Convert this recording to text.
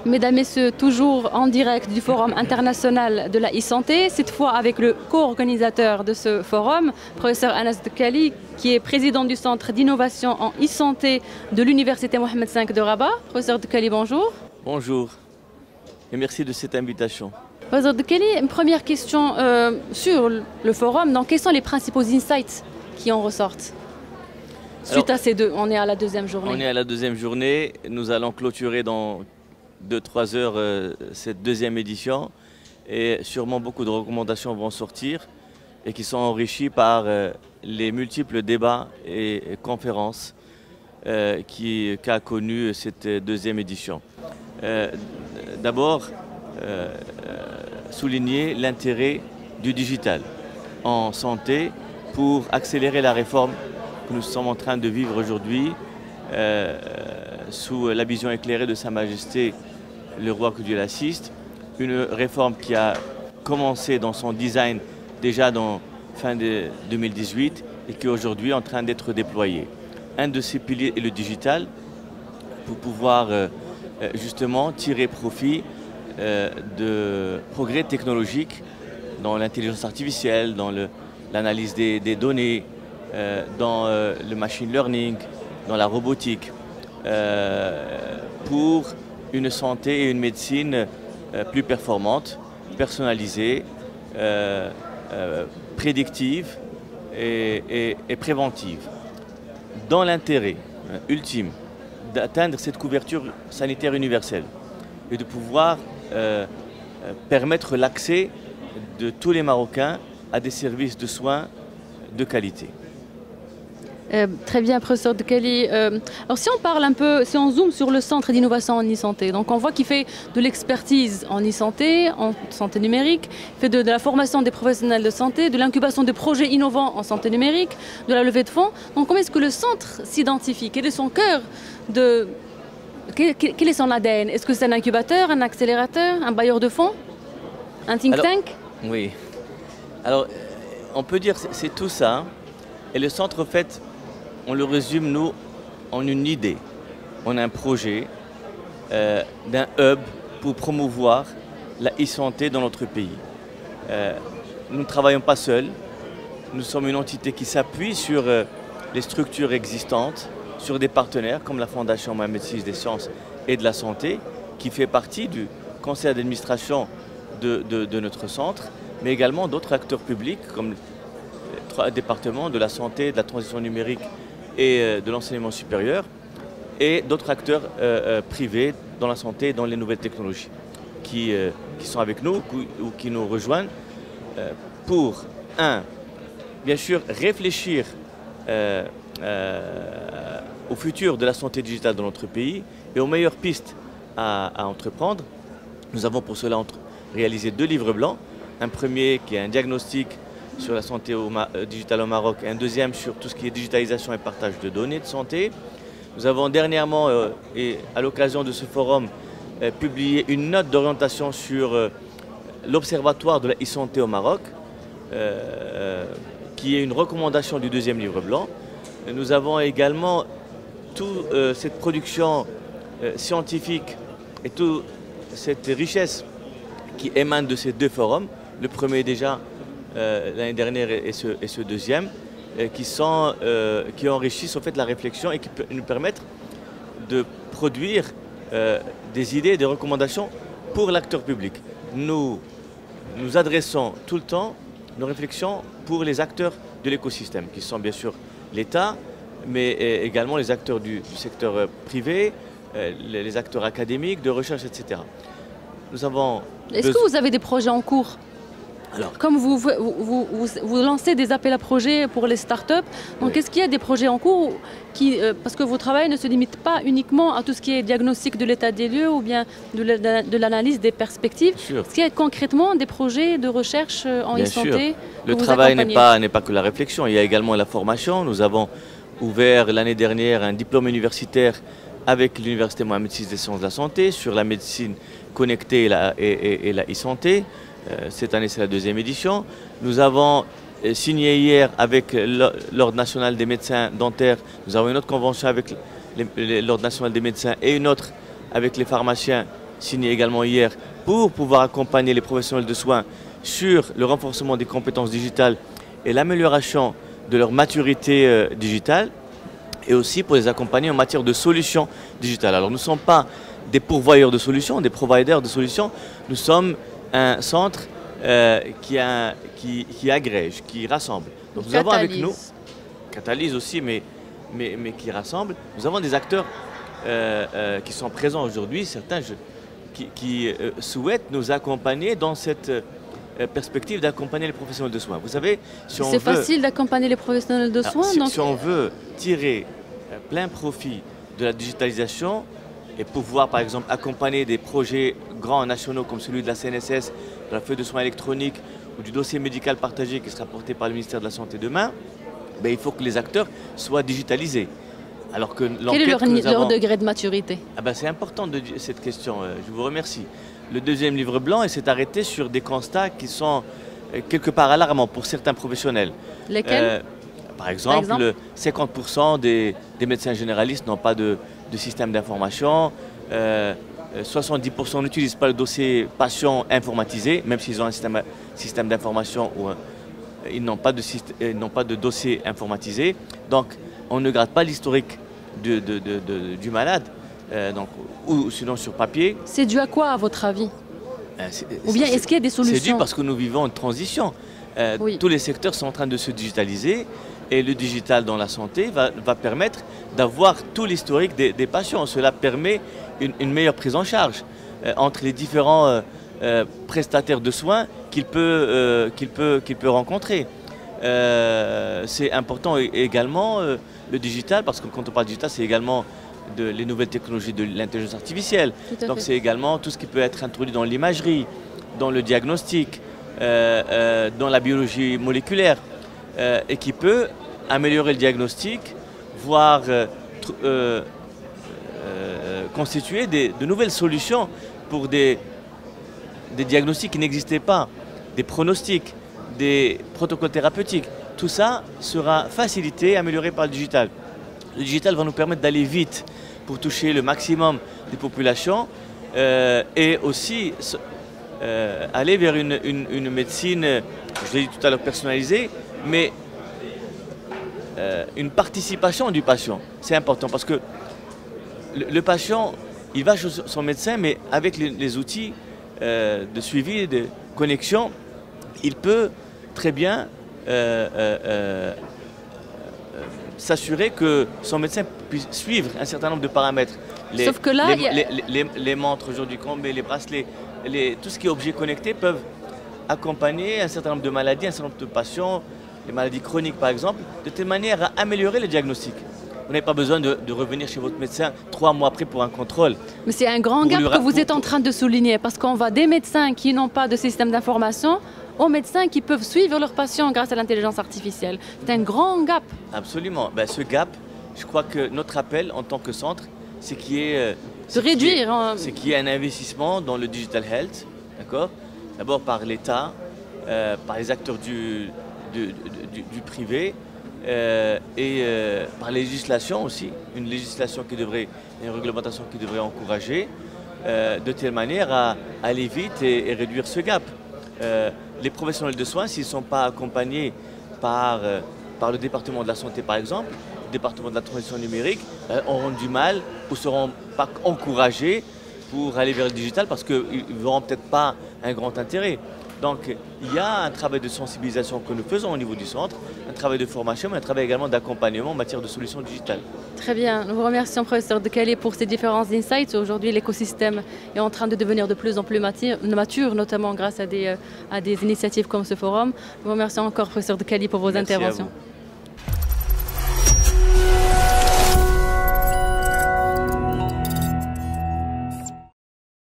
Mesdames, Messieurs, toujours en direct du Forum international de la e-santé, cette fois avec le co-organisateur de ce forum, professeur Anas Dkali, qui est président du Centre d'innovation en e-santé de l'Université Mohammed V de Rabat. Professeur Dkali, bonjour. Bonjour et merci de cette invitation. Professeur Dkali, une première question sur le forum. Donc, quels sont les principaux insights qui en ressortent suite à ces deux? On est à la deuxième journée. On est à la deuxième journée. Nous allons clôturer dans 2-3 heures cette deuxième édition et sûrement beaucoup de recommandations vont sortir et qui sont enrichies par les multiples débats et conférences qu'a connu cette deuxième édition. D'abord, souligner l'intérêt du digital en santé pour accélérer la réforme que nous sommes en train de vivre aujourd'hui sous la vision éclairée de Sa Majesté le roi que Dieu l'assiste. Une réforme qui a commencé dans son design déjà dans fin de 2018 et qui est aujourd'hui en train d'être déployée. Un de ces piliers est le digital pour pouvoir justement tirer profit de progrès technologiques dans l'intelligence artificielle, dans l'analyse des données, dans le machine learning, dans la robotique, pour une santé et une médecine plus performantes, personnalisées, prédictives et préventives, dans l'intérêt ultime d'atteindre cette couverture sanitaire universelle et de pouvoir permettre l'accès de tous les Marocains à des services de soins de qualité. Très bien, professeur Dkali. Alors si on parle un peu, si on zoome sur le centre d'innovation en e-santé, donc on voit qu'il fait de l'expertise en e-santé, en santé numérique, il fait de la formation des professionnels de santé, de l'incubation de projets innovants en santé numérique, de la levée de fonds. Donc comment est-ce que le centre s'identifie? Quel est son cœur quel est son ADN? Est-ce que c'est un incubateur, un accélérateur, un bailleur de fonds, un think tank? Oui. Alors, on peut dire que c'est tout ça. Et le centre, en fait, on le résume, nous, en une idée. On a un projet d'un hub pour promouvoir la e-santé dans notre pays. Nous ne travaillons pas seuls. Nous sommes une entité qui s'appuie sur les structures existantes, sur des partenaires comme la Fondation Mohammed VI des sciences et de la santé, qui fait partie du conseil d'administration de notre centre, mais également d'autres acteurs publics comme les 3 départements de la santé, de la transition numérique et de l'enseignement supérieur, et d'autres acteurs privés dans la santé et dans les nouvelles technologies qui sont avec nous ou qui nous rejoignent pour, bien sûr, réfléchir au futur de la santé digitale dans notre pays et aux meilleures pistes à entreprendre. Nous avons pour cela réalisé 2 livres blancs. Un premier qui est un diagnostic sur la santé digitale au Maroc et un deuxième sur tout ce qui est digitalisation et partage de données de santé. Nous avons dernièrement, et à l'occasion de ce forum, publié une note d'orientation sur l'Observatoire de la e-santé au Maroc, qui est une recommandation du 2e livre blanc. Nous avons également toute cette production scientifique et toute cette richesse qui émane de ces 2 forums. Le premier déjà l'année dernière et ce deuxième, qui enrichissent en fait la réflexion et qui nous permettent de produire des idées et des recommandations pour l'acteur public. Nous adressons tout le temps nos réflexions pour les acteurs de l'écosystème, qui sont bien sûr l'État, mais également les acteurs du secteur privé, les acteurs académiques, de recherche, etc. Est-ce que vous avez des projets en cours? Alors, comme vous lancez des appels à projets pour les startups, donc est-ce qu'il y a des projets en cours parce que votre travail ne se limite pas uniquement à tout ce qui est diagnostic de l'état des lieux ou bien de l'analyse des perspectives? Est-ce qu'il y a concrètement des projets de recherche en e-santé? Le travail n'est pas que la réflexion, il y a également la formation. Nous avons ouvert l'année dernière un diplôme universitaire avec l'Université Mohammed VI des sciences de la santé sur la médecine connectée et la e-santé. Cette année, c'est la 2e édition. Nous avons signé hier avec l'Ordre national des médecins dentaires. Nous avons une autre convention avec l'Ordre national des médecins et une autre avec les pharmaciens signé également hier pour pouvoir accompagner les professionnels de soins sur le renforcement des compétences digitales et l'amélioration de leur maturité digitale, et aussi pour les accompagner en matière de solutions digitales. Alors nous ne sommes pas des pourvoyeurs de solutions, des providers de solutions, nous sommes un centre qui agrège, qui rassemble. Donc nous avons avec nous, catalyse aussi, mais qui rassemble. Nous avons des acteurs qui sont présents aujourd'hui, certains qui souhaitent nous accompagner dans cette perspective d'accompagner les professionnels de soins. Vous savez, si c'est facile d'accompagner les professionnels de soins. Si on veut tirer plein profit de la digitalisation et pouvoir par exemple accompagner des projets grands nationaux comme celui de la CNSS, de la feuille de soins électronique ou du dossier médical partagé qui sera porté par le ministère de la Santé demain, il faut que les acteurs soient digitalisés. Alors que quel est leur degré de maturité? C'est important cette question, je vous remercie. Le deuxième livre blanc s'est arrêté sur des constats qui sont quelque part alarmants pour certains professionnels. Lesquels? Par exemple, 50% des médecins généralistes n'ont pas de système d'information, 70% n'utilisent pas le dossier patient informatisé, même s'ils ont un système d'information ou ils n'ont pas de dossier informatisé. Donc on ne garde pas l'historique du malade, ou sinon sur papier. C'est dû à quoi à votre avis? Ou bien est-ce qu'il y a des solutions? C'est dû parce que nous vivons une transition. Oui. Tous les secteurs sont en train de se digitaliser et le digital dans la santé va permettre d'avoir tout l'historique des patients. Cela permet une meilleure prise en charge entre les différents prestataires de soins qu'il peut rencontrer. C'est important également le digital, parce que quand on parle digital, c'est également les nouvelles technologies de l'intelligence artificielle. Donc c'est également tout ce qui peut être introduit dans l'imagerie, dans le diagnostic, dans la biologie moléculaire, et qui peut améliorer le diagnostic, voire constituer de nouvelles solutions pour des diagnostics qui n'existaient pas, des pronostics, des protocoles thérapeutiques. Tout ça sera facilité et amélioré par le digital. Le digital va nous permettre d'aller vite pour toucher le maximum des populations et aussi aller vers une médecine, je l'ai dit tout à l'heure, personnalisée, mais une participation du patient. C'est important parce que le patient, il va chez son médecin, mais avec les outils de suivi, de connexion, il peut très bien s'assurer que son médecin puisse suivre un certain nombre de paramètres. Sauf que là, les montres aujourd'hui qu'on met, les bracelets, tout ce qui est objet connecté peuvent accompagner un certain nombre de maladies, un certain nombre de patients, les maladies chroniques par exemple, de telle manière à améliorer le diagnostic. Vous n'avez pas besoin de revenir chez votre médecin 3 mois après pour un contrôle. Mais c'est un grand gap que vous êtes en train de souligner, parce qu'on va des médecins qui n'ont pas de système d'information aux médecins qui peuvent suivre leurs patients grâce à l'intelligence artificielle. C'est un grand gap. Absolument. Ce gap, je crois que notre appel en tant que centre, c'est qu'il y ait un investissement dans le digital health, d'accord? D'abord par l'État, par les acteurs du privé, et par la législation aussi, une réglementation qui devrait encourager de telle manière à aller vite et réduire ce gap. Les professionnels de soins, s'ils ne sont pas accompagnés par le département de la santé par exemple, le département de la transition numérique, auront du mal ou ne seront pas encouragés pour aller vers le digital parce qu'ils n'auront peut-être pas un grand intérêt. Donc il y a un travail de sensibilisation que nous faisons au niveau du centre, un travail de formation, mais un travail également d'accompagnement en matière de solutions digitales. Très bien, nous vous remercions professeur Dekali pour ces différents insights. Aujourd'hui l'écosystème est en train de devenir de plus en plus mature, notamment grâce à des initiatives comme ce forum. Nous vous remercions encore professeur Dekali pour vos interventions.